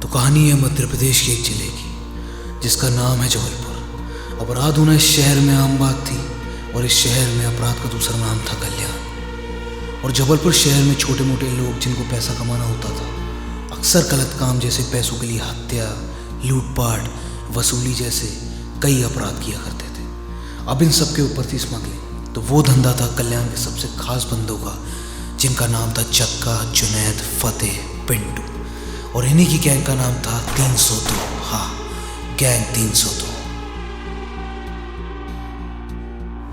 तो कहानी है मध्य प्रदेश के एक जिले की जिसका नाम है जबलपुर। अपराध होना इस शहर में आम बात थी और इस शहर में अपराध का दूसरा नाम था कल्याण। और जबलपुर शहर में छोटे मोटे लोग जिनको पैसा कमाना होता था अक्सर गलत काम जैसे पैसों के लिए हत्या, लूटपाट, वसूली जैसे कई अपराध किया करते थे। अब इन सब के ऊपर थी स्मगलिंग। तो वो धंधा था कल्याण के सबसे खास बंदों का जिनका नाम था चक्का, जुनैद, फतेह, पिंटू। और इन्हीं की गैंग का नाम था 302। हाँ, गैंग 302।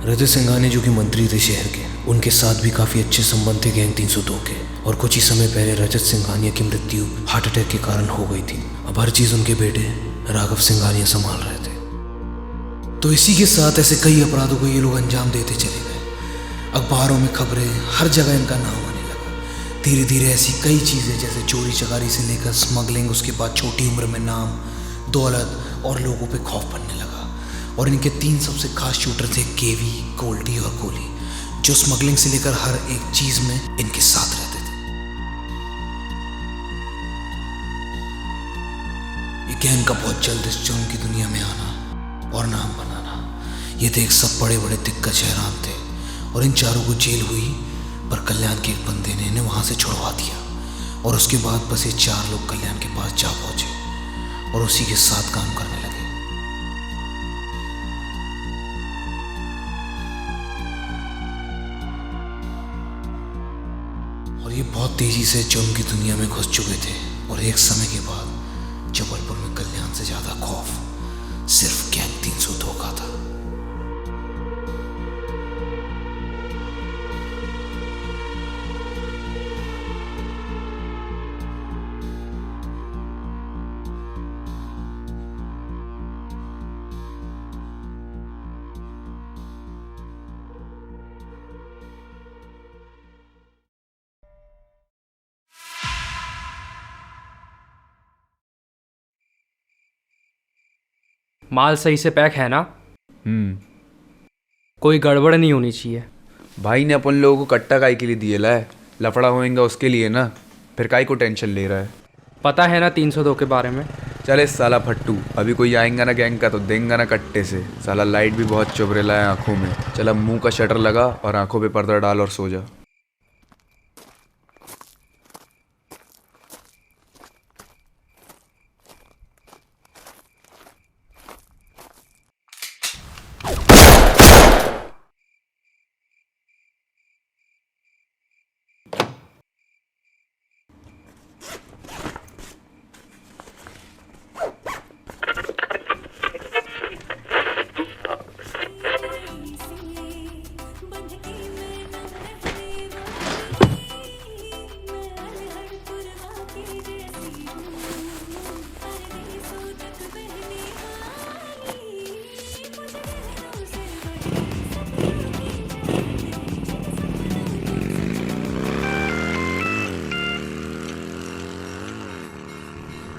रजत सिंघानिया जो कि मंत्री थे शहर के, उनके साथ भी काफ़ी अच्छे संबंध थे गैंग 302 के। और कुछ ही समय पहले रजत सिंघानिया की मृत्यु हार्ट अटैक के कारण हो गई थी। अब हर चीज़ उनके बेटे राघव सिंघानिया संभाल रहे थे। तो इसी के साथ ऐसे कई अपराधों को ये लोग अंजाम देते चले गए। अखबारों में खबरें, हर जगह इनका नाम आने लगा। धीरे धीरे ऐसी कई चीज़ें जैसे चोरी चकारी से लेकर स्मगलिंग, उसके बाद छोटी उम्र में नाम, दौलत और लोगों पे खौफ बनने लगा। और इनके 3 सबसे खास शूटर थे, केवी, गोल्डी और कोली, जो स्मगलिंग से लेकर हर एक चीज़ में इनके साथ रहते थे। ये गैंग का बहुत जल्द इस जुर्म की दुनिया में आना और नाम बनाना। ये थे एक सब बड़े बड़े दिग्गज हैरान थे। और इन चारों को जेल हुई, पर कल्याण के एक बंदे ने इन्हें वहाँ से छुड़वा दिया। और उसके बाद बस ये 4 लोग कल्याण के पास जा पहुँचे और उसी के साथ काम करने लगे। और ये बहुत तेज़ी से जुर्म की दुनिया में घुस चुके थे। और एक समय के बाद जबलपुर में कल्याण से ज़्यादा खौफ सिर्फ गैंग 302 का था। माल सही से पैक है ना? कोई गड़बड़ नहीं होनी चाहिए। भाई ने अपन लोगों को कट्टा काई के लिए दिए ला है, लफड़ा होएगा उसके लिए ना, फिर काई को टेंशन ले रहा है। पता है ना 302 के बारे में? चले साला फट्टू, अभी कोई आएगा ना गैंग का तो देंगा ना कट्टे से। साला लाइट भी बहुत चुभरेला है आंखों में। चल अब मुंह का शटर लगा और आंखों पे पर्दा डाल और सो जा।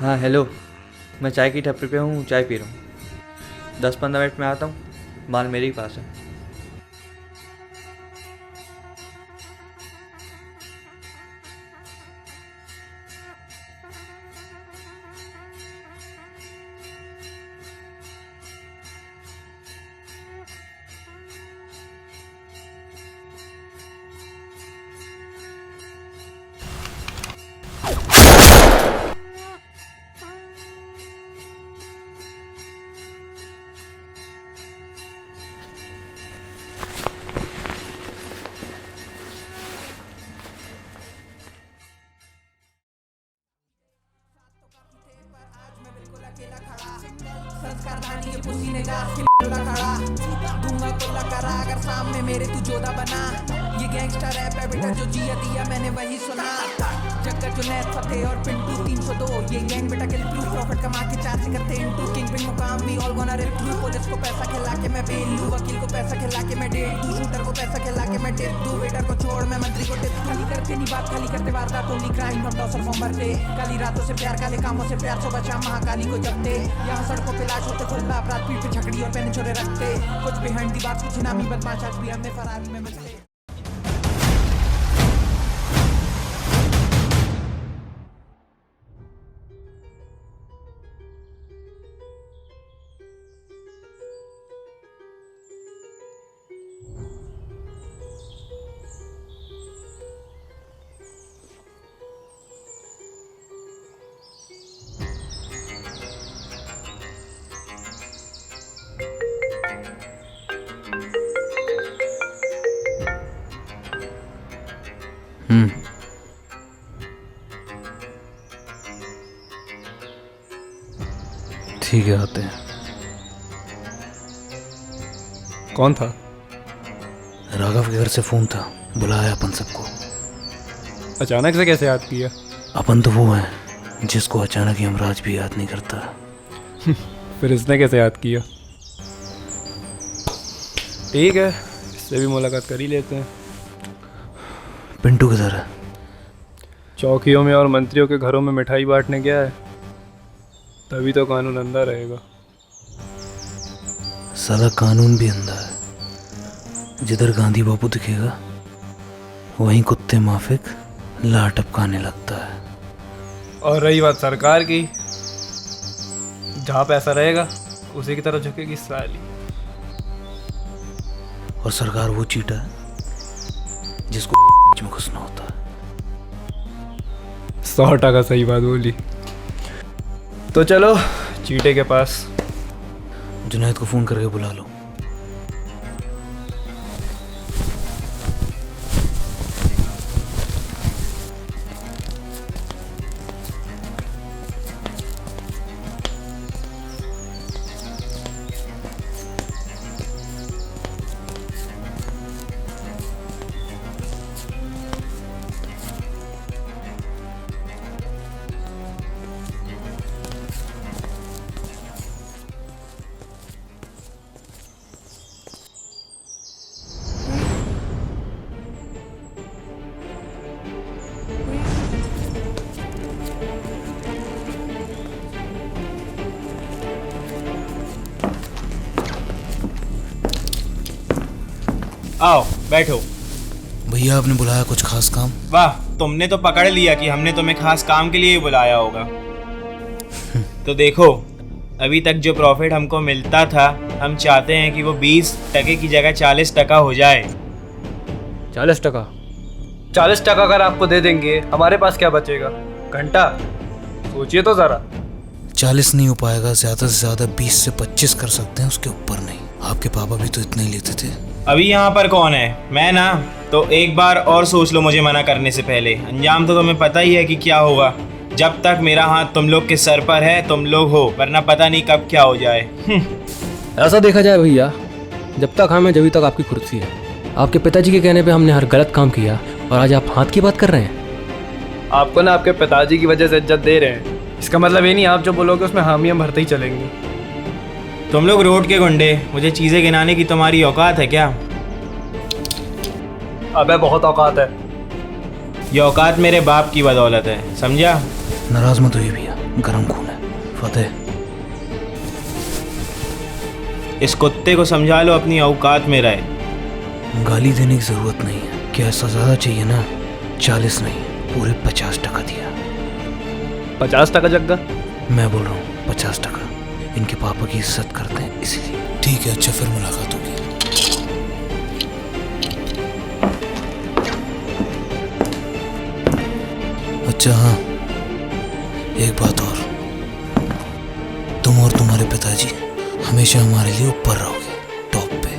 हाँ हेलो, मैं चाय की टपरी पे हूँ, चाय पी रहा हूँ। 10-15 मिनट में आता हूँ, माल मेरे ही पास है। संस्कारधानी ये पुसी ने गास के लोला खड़ा दूंगा कोला करा अगर सामने मेरे तू जोधा बना ये गैंगस्टर रैप है बेटा जो जिया दिया मैंने वही सुना जक्कर जो नैत फतेह और पिंटू 302 ये गैंग बेटा किल प्रूफ प्रॉफिट कमा के चार्ज करते इनटू किंग पिंग मुकाम भी all gonna rape through police को पैसा खिला के मैं बेल लूं वकील को पैसा खिला के मैं डेट दूं शूटर को पैसा खिला के मैं टिप दूं वेटर को छोड़ मैं मंत्री को टिप खाली करते नहीं बात खाली करते वारदात ओनली क्राइम हम लॉस ऑफ मरते काली रातों से प्यार काले कामों से प्यार सुबह शाम महाकाली को जपते यहाँ सड़कों पे लाश होते खुला अपराध पीठ पे छकड़ी और पहने छोरे रखते कुछ बिहाइंड दी बात कुछ नामी बदमाश आज भी हमने फरारी में मिलते ठीक है, आते हैं। कौन था? राघव के घर से फोन था, बुलाया अपन सबको। अचानक से कैसे याद किया? अपन तो वो हैं जिसको अचानक यमराज भी याद नहीं करता। फिर इसने कैसे याद किया? ठीक है, इससे भी मुलाकात कर ही लेते हैं। पिंटू किधर है? चौकियों में और मंत्रियों के घरों में मिठाई बांटने गया है। तभी तो कानून अंधा रहेगा। साला कानून भी अंधा है। जिधर गांधी बापू दिखेगा वहीं कुत्ते माफिक लार टपकाने लगता है। और रही बात सरकार की, जहाँ पैसा रहेगा उसी की तरफ झुकेगी साली। और सरकार वो चीटा है जिसको में घुसना होता है। 100% सही बात बोली। तो चलो चीटे के पास। जुनैद को फोन करके बुला लो। आओ बैठो। भैया आपने बुलाया कुछ खास काम? वाह, तुमने तो पकड़ लिया कि हमने तुम्हें खास काम के लिए ही बुलाया होगा। तो देखो, अभी तक जो प्रॉफिट हमको मिलता था, हम चाहते हैं कि वो 20% की जगह 40% हो जाए। 40%? 40% अगर आपको दे देंगे, हमारे पास क्या बचेगा? घंटा? सोचिए तो ज़रा। 40 नहीं हो पाएगा, ज़्यादा से ज़्यादा 20 से 25 कर सकते हैं, उसके ऊपर नहीं। आपके पापा भी तो इतना ही लेते थे। अभी यहाँ पर कौन है? मैं ना। तो एक बार और सोच लो मुझे मना करने से पहले। अंजाम तो तुम्हें पता ही है कि क्या होगा। जब तक मेरा हाथ तुम लोग के सर पर है तुम लोग हो, वरना पता नहीं कब क्या हो जाए। ऐसा देखा जाए भैया, जब तक हम हैं जब तक आपकी कुर्सी है। आपके पिताजी के कहने पे हमने हर गलत काम किया और आज आप हाथ की बात कर रहे हैं। आपको ना आपके पिताजी की वजह से इज्जत दे रहे हैं। इसका मतलब ये नहीं आप जो बोलोगे उसमें हामियां भरते ही चलेंगे। तुम लोग रोड के गुंडे, मुझे चीज़ें गिनाने की तुम्हारी औकात है क्या? अबे बहुत औकात है। ये औकात मेरे बाप की बदौलत है, समझा? नाराज मत होइए भैया, गरम खून है। फतेह, इस कुत्ते को समझा लो अपनी औकात में रहे। गाली देने की जरूरत नहीं है। क्या ऐसा ज्यादा चाहिए ना? 40 नहीं, पूरे 50% दिया। 50% जग्गा? मैं बोल रहा हूँ 50%। इनके पापा की इज्जत करते हैं इसीलिए। ठीक है, अच्छा फिर मुलाकात होगी। अच्छा हाँ, एक बात और, तुम और तुम्हारे पिताजी हमेशा हमारे लिए ऊपर रहोगे, टॉप पे।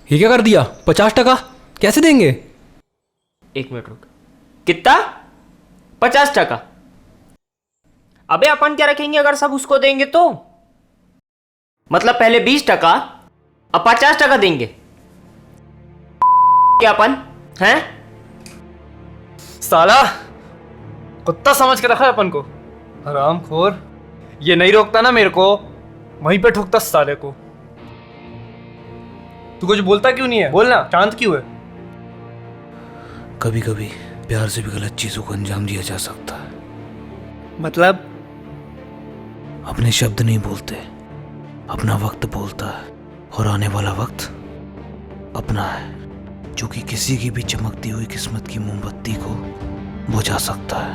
ये क्या कर दिया? 50% कैसे देंगे? 1 मिनट रुक। कितना? 50%? अबे अपन क्या रखेंगे अगर सब उसको देंगे तो? मतलब पहले 20%, अब 50% देंगे क्या अपन हैं? साला कुत्ता समझ के रखा है अपन को, हरामखोर। ये नहीं रोकता ना मेरे को, वहीं पे ठोकता साले को। तू कुछ बोलता क्यों नहीं है? बोलना, शांत क्यों है? कभी कभी प्यार से भी गलत चीजों को अंजाम दिया जा सकता है। मतलब अपने शब्द नहीं बोलते, अपना वक्त बोलता है, और आने वाला वक्त अपना है, जो कि किसी की भी चमकती हुई किस्मत की मोमबत्ती को बुझा सकता है।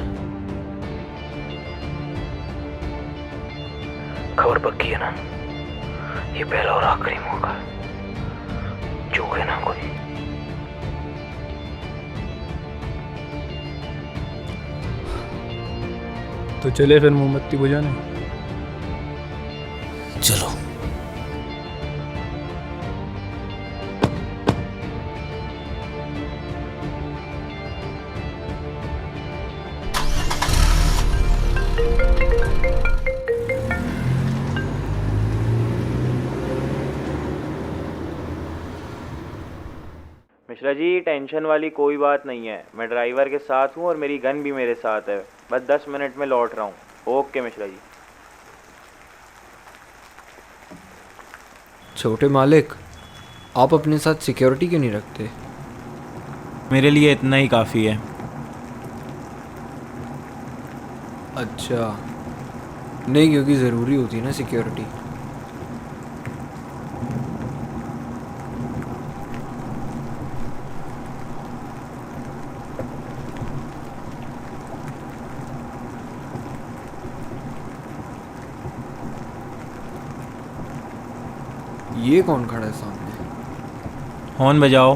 खबर पक्की है ना? ये पहला और आखिरी मौका है, चूके ना कोई। तो चले फिर मोमबत्ती बुझाने। चलो। मिश्रा जी, टेंशन वाली कोई बात नहीं है। मैं ड्राइवर के साथ हूँ और मेरी गन भी मेरे साथ है। बस 10 मिनट में लौट रहा हूँ। ओके मिश्रा जी। छोटे मालिक, आप अपने साथ सिक्योरिटी क्यों नहीं रखते? मेरे लिए इतना ही काफ़ी है। अच्छा, नहीं क्योंकि ज़रूरी होती है ना सिक्योरिटी। ये कौन खड़ा है सामने? हॉर्न बजाओ।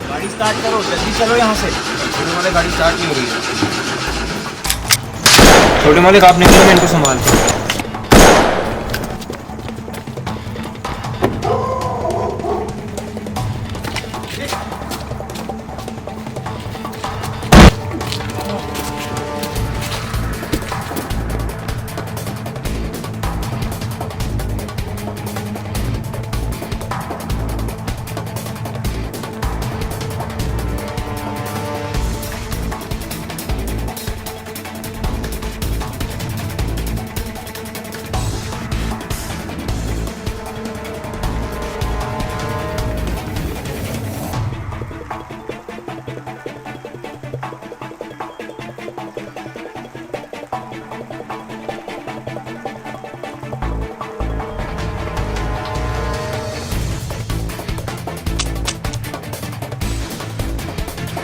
गाड़ी स्टार्ट करो, जल्दी चलो यहाँ से। छोटे मालिक, गाड़ी स्टार्ट नहीं हो रही है। छोटे मालिक, आप निकलो, मैं इनको संभालता हूँ।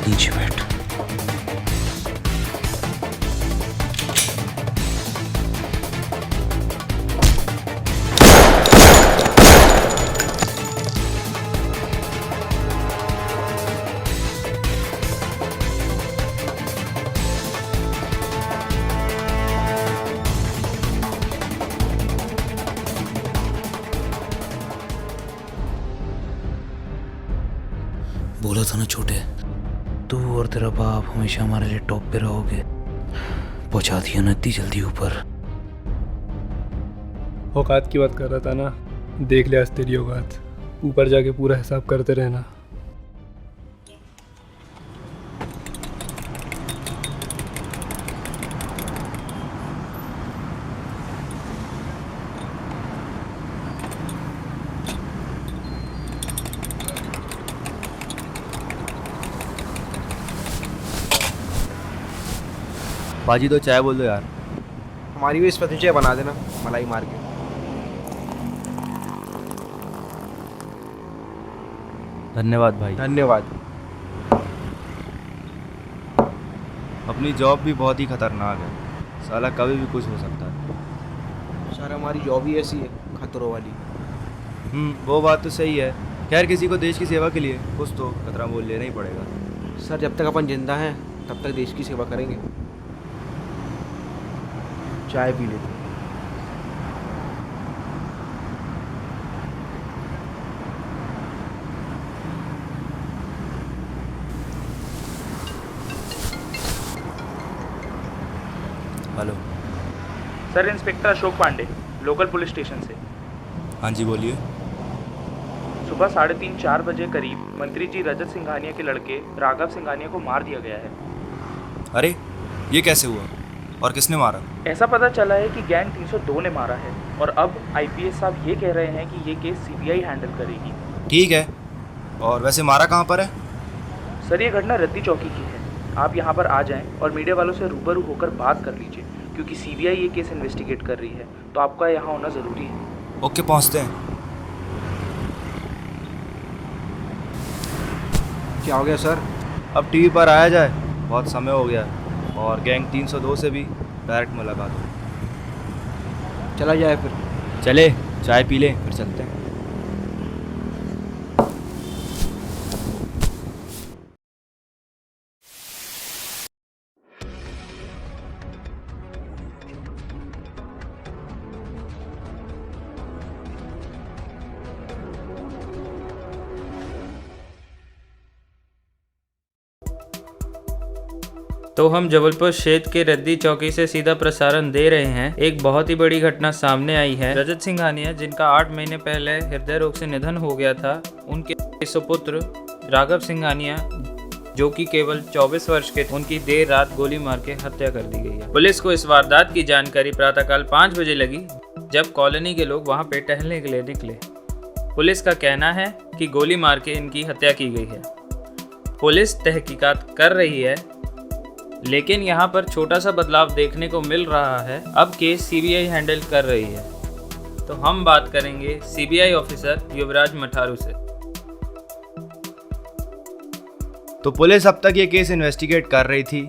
नीचे बैठ। बोला था ना छोटे, तू और तेरा बाप हमेशा हमारे लिए टॉप पे रहोगे। पहुंचा दिया ना इतनी जल्दी ऊपर। औकात की बात कर रहा था ना, देख ले आज तेरी औकात। ऊपर जाके पूरा हिसाब करते रहना। बाजी तो चाय बोल दो यार। हमारी भी स्पेशल चाय बना देना, मलाई मार के। धन्यवाद भाई। धन्यवाद। अपनी जॉब भी बहुत ही खतरनाक है, साला कभी भी कुछ हो सकता है। सर हमारी जॉब ही ऐसी है, खतरों वाली। वो बात तो सही है। खैर किसी को देश की सेवा के लिए कुछ तो खतरा मोल लेना ही पड़ेगा। सर जब तक अपन जिंदा हैं तब तक देश की सेवा करेंगे। चाय पी लेते हैं। Hello sir, inspector Ashok Pande, local police station से। हाँ जी बोलिए। सुबह 3:30-4 बजे करीब मंत्री जी रजत सिंघानिया के लड़के राघव सिंघानिया को मार दिया गया है। अरे ये कैसे हुआ और किसने मारा? ऐसा पता चला है कि गैंग 302 ने मारा है और अब आईपीएस साहब ये कह रहे हैं कि ये केस सीबीआई हैंडल करेगी। ठीक है, और वैसे मारा कहाँ पर है? सर ये घटना रद्दी चौकी की है। आप यहाँ पर आ जाएं और मीडिया वालों से रूबरू होकर बात कर लीजिए, क्योंकि सीबीआई ये केस इन्वेस्टिगेट कर रही है, तो आपका यहाँ होना ज़रूरी है। ओके पहुँचते हैं। क्या हो गया सर? अब टीवी पर आया जाए, बहुत समय हो गया, और गैंग 302 से भी डायरेक्ट मुलाकात हो। चला जाए फिर। चले चाय पी लें फिर चलते हैं। तो हम जबलपुर क्षेत्र के रद्दी चौकी से सीधा प्रसारण दे रहे हैं। एक बहुत ही बड़ी घटना सामने आई है। रजत सिंघानिया, जिनका 8 महीने पहले हृदय रोग से निधन हो गया था, उनके सुपुत्र राघव सिंघानिया, जो कि केवल 24 वर्ष के थे, उनकी देर रात गोली मार के हत्या कर दी गई है। पुलिस को इस वारदात की जानकारी प्रातःकाल 5 बजे लगी, जब कॉलोनी के लोग वहां पे टहलने के लिए निकले। पुलिस का कहना है कि गोली मार के इनकी हत्या की गई है। पुलिस तहकीकात कर रही है, लेकिन यहाँ पर छोटा सा बदलाव देखने को मिल रहा है। अब केस सीबीआई हैंडल कर रही है। तो हम बात करेंगे सीबीआई ऑफिसर युवराज मठारू से। तो पुलिस अब तक ये केस इन्वेस्टिगेट कर रही थी,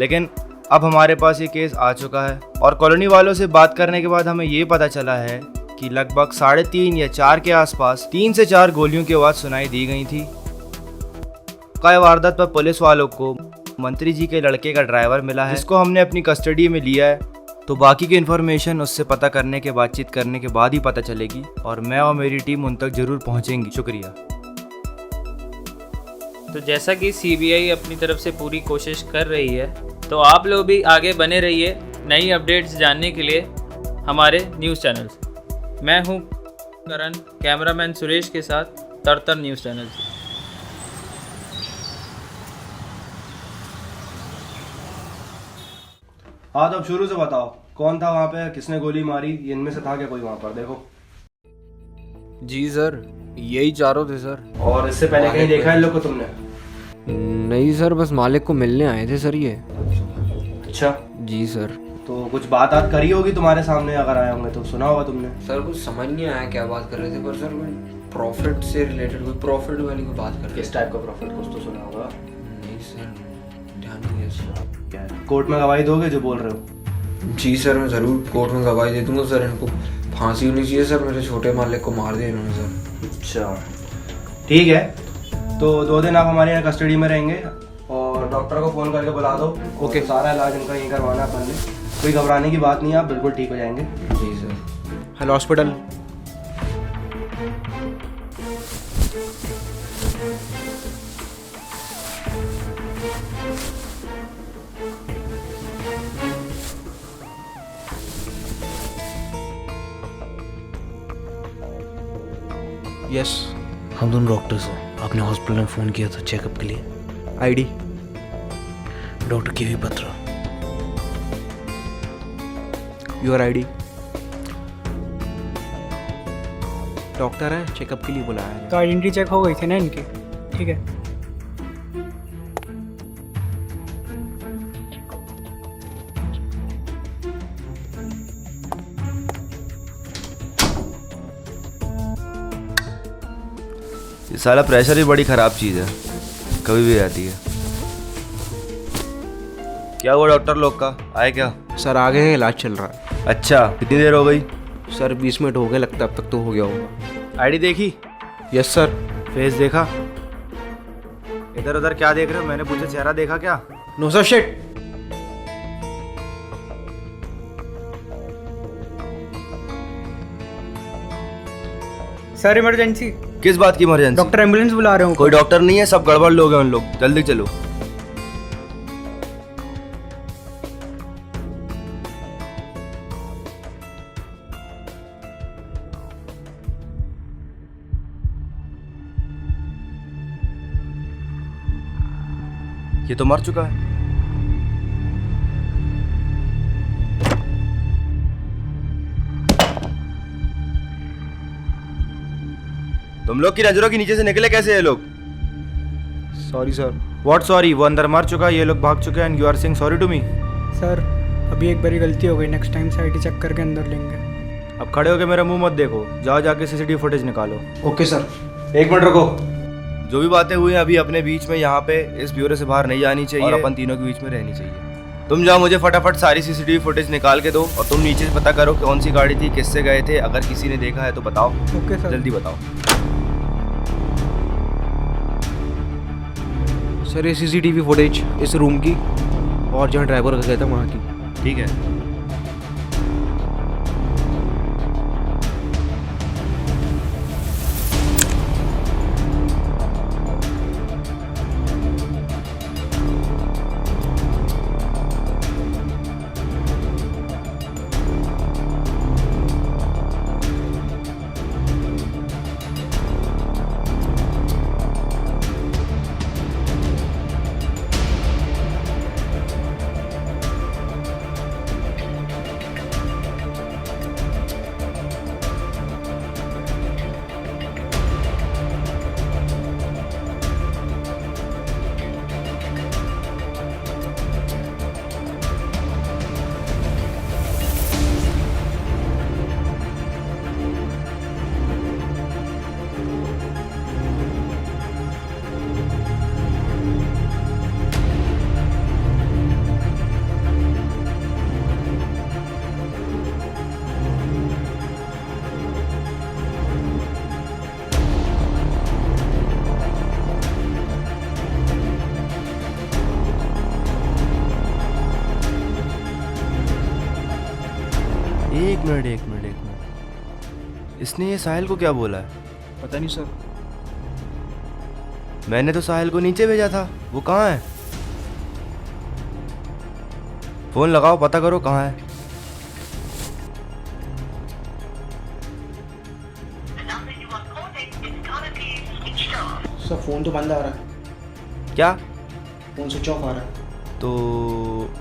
लेकिन अब हमारे पास ये केस आ चुका है, और कॉलोनी वालों से बात करने के बाद हमें ये पता चला है कि लगभग 3:30 या 4 के आसपास 3 से 4 गोलियों की आवाज़ सुनाई दी गई थी। वारदात पर पुलिस वालों को मंत्री जी के लड़के का ड्राइवर मिला है, जिसको हमने अपनी कस्टडी में लिया है। तो बाकी की इन्फॉर्मेशन उससे पता करने के, बातचीत करने के बाद ही पता चलेगी, और मैं और मेरी टीम उन तक जरूर पहुंचेंगी। शुक्रिया। तो जैसा कि सीबीआई अपनी तरफ से पूरी कोशिश कर रही है, तो आप लोग भी आगे बने रहिए नई अपडेट्स जानने के लिए हमारे न्यूज़ चैनल से। मैं हूं करण, कैमरामैन सुरेश के साथ तरतर न्यूज़ चैनल से। हाँ, तो अब शुरू से बताओ, कौन था वहाँ पे, किसने गोली मारी? इनमें से था क्या कोई वहाँ पर? देखो। जी सर, यही चारों थे सर। और इससे पहले कहीं देखा है इन लोग को तुमने? नहीं सर, बस मालिक को मिलने आए थे सर ये। अच्छा जी सर। तो कुछ बात करी होगी तुम्हारे सामने, अगर आए होंगे तो सुना होगा तुमने। सर कुछ समझ नहीं आया क्या बात कर रहे थे, पर सर कोई प्रॉफिट से रिलेटेड, कोई प्रॉफिट वाली कोई बात कर रहे थे। किस टाइप का प्रॉफिट, कुछ तो सुना होगा। नहीं सर, ध्यान नहीं है सर। क्या है, कोर्ट में गवाही दोगे जो बोल रहे हो? जी सर, मैं ज़रूर कोर्ट में गवाही दे दूंगा सर। इनको फांसी होनी चाहिए सर, मेरे छोटे मालिक को मार दिया इन्होंने सर। अच्छा ठीक है, तो 2 दिन आप हमारे यहाँ कस्टडी में रहेंगे, और डॉक्टर को फ़ोन करके बुला दो। ओके, सारा इलाज इनका यहीं करवाना है अपन ने। कोई घबराने की बात नहीं है, आप बिल्कुल ठीक हो जाएंगे। जी सर। Hello hospital. यस। हम दोनों डॉक्टर्स हैं। आपने हॉस्पिटल में फ़ोन किया था चेकअप के लिए। आईडी? डॉक्टर के वी पत्रा। Your ID? डॉक्टर है, चेकअप के लिए बुलाया है। तो आइडेंटिटी चेक हो गई थी ना इनकी? ठीक है। ये साला प्रेशर भी बड़ी ख़राब चीज़ है, कभी भी आती है। क्या हुआ डॉक्टर लोग का, आए क्या? सर आ गए हैं, इलाज चल रहा है। अच्छा, कितनी देर हो गई? सर 20 मिनट हो गए, लगता है अब तक तो हो गया होगा। आईडी देखी? Yes sir. फेस देखा? इधर उधर क्या देख रहे हो? मैंने पूछा चेहरा देखा क्या? No sir, shit. Sir emergency. किस बात की इमरजेंसी? डॉक्टर एम्बुलेंस बुला रहे हो। कोई डॉक्टर नहीं है, सब गड़बड़ लोग हैं उन लोग। जल्दी चलो। ये तो मर चुका है। तुम लोग की नजरों के नीचे से निकले कैसे ये लोग? Sorry sir. What sorry? वो अंदर मर चुका, ये लोग भाग चुके हैं and you are saying sorry to me? Sir अभी एक बारी गलती हो गई, नेक्स्ट टाइम से आईडी चेक करके अंदर लेंगे। अब खड़े होके मेरा मुंह मत देखो, जाओ जाके सीसीटीवी फुटेज निकालो। Okay sir. एक मिनट रुको। जो भी बातें हुई हैं अभी अपने बीच में यहाँ पे इस ब्यूरो से बाहर नहीं जानी चाहिए और अपन तीनों के बीच में रहनी चाहिए। तुम जाओ, मुझे फटाफट सारी सीसीटीवी फुटेज निकाल के दो और तुम नीचे से पता करो कौन सी गाड़ी थी, किससे गए थे, अगर किसी ने देखा है तो बताओ। Okay sir. जल्दी बताओ। सर ये सीसीटीवी फुटेज इस रूम की और जहाँ ड्राइवर गया था वहाँ की। ठीक है। एक मिनट। इसने ये साहिल को क्या बोला है? पता नहीं सर। मैंने तो साहिल को नीचे भेजा था, वो कहाँ है? फोन लगाओ, पता करो कहाँ है। सर फ़ोन तो बंद आ रहा है। क्या? फ़ोन स्विच ऑफ आ रहा है। तो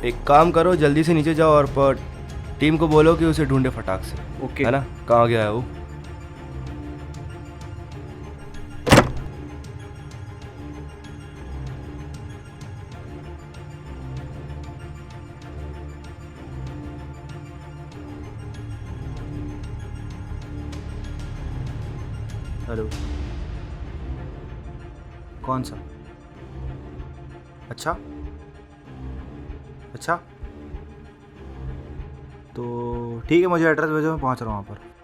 एक काम करो, जल्दी से नीचे जाओ और टीम को बोलो कि उसे ढूंढे फटाक से। ओके। है ना? कहाँ गया है वो? हेलो, कौन सा? अच्छा तो ठीक है, मुझे एड्रेस भेजो, मैं पहुंच रहा हूँ वहाँ पर।